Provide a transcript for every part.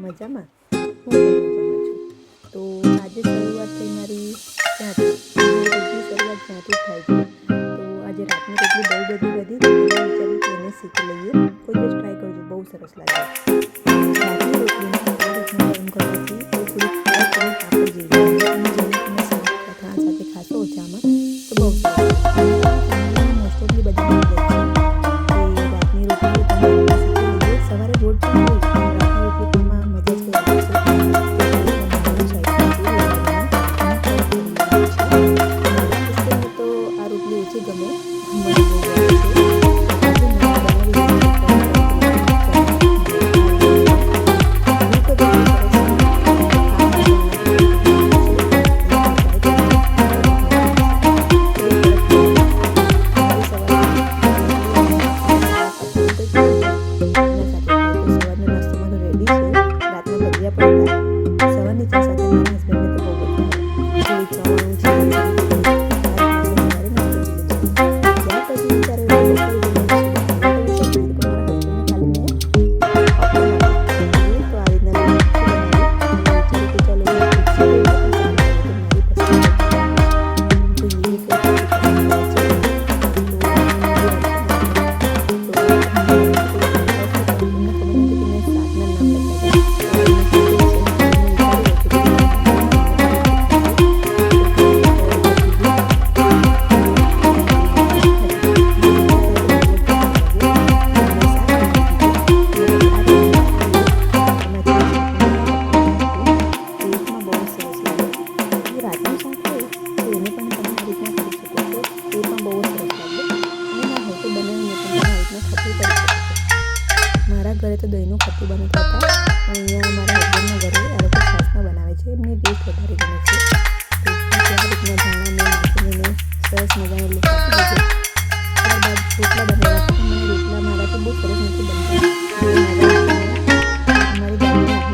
મજામાં? હું પણ મજામાં છું. તો આજે શરૂઆત થઈ મારી ત્યાંથી. રોજની શરૂઆત ત્યાંથી જ થાય છે. તો આજે રાતની રોટલી બહુ બધી વધી તો મેં વિચાર્યું કે એને શીખી લઈએ. કોઈ દિવસ ટ્રાય કરજો, બહુ સરસ લાગે. રાતની રોટલીને આ રીતના ગરમ કરવાથી એ થોડી પાપડ જેવી બને અને જેને તમે શાક અથાણા સાથે ખાશો ચામાં તો બહુ સરસ લાગે. મોસ્ટ ઓફલી બધા માની લે છે કે રાતની રોટલી તમે શીખી લઈએ. સવારે રોટ પણ હોય પણ રાતની રોટલી ખાવામાં મજા જ કંઈ અલગ છે. તો આ રોટલી ઓછી ગમે, મને બહુ ગમે છે. સવારની ચા સાથે મારા હસબન્ડને તો બહુ જ ભાવે. ચવાણું છે ત્યાર પછી વિચારેલું તો આ રીતના મારા ઘરે તો દહીંનું ખટ્ટું બનાવતા હતા પણ અહીંયા મારા હસબન્ડના ઘરે આ લોકો છાશમાં બનાવે છે. એમને ટેસ્ટ વધારે ગમે છે. તો આ રીતના ધાણાને નાખીને સરસ મજાનો લોટ આપી દીધો. ત્યારબાદ રોટલા બનાવ્યા હતા. મને રોટલા મારાથી બહુ સરસ નથી બનતા. અમારી દાદીને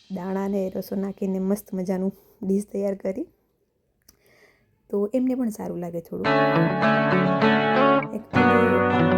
દાણા અને રસો નાખીને મસ્ત મજાનું ડીશ તૈયાર કરી તો એમને પણ સારું લાગે થોડું. એકચ્યુઅલી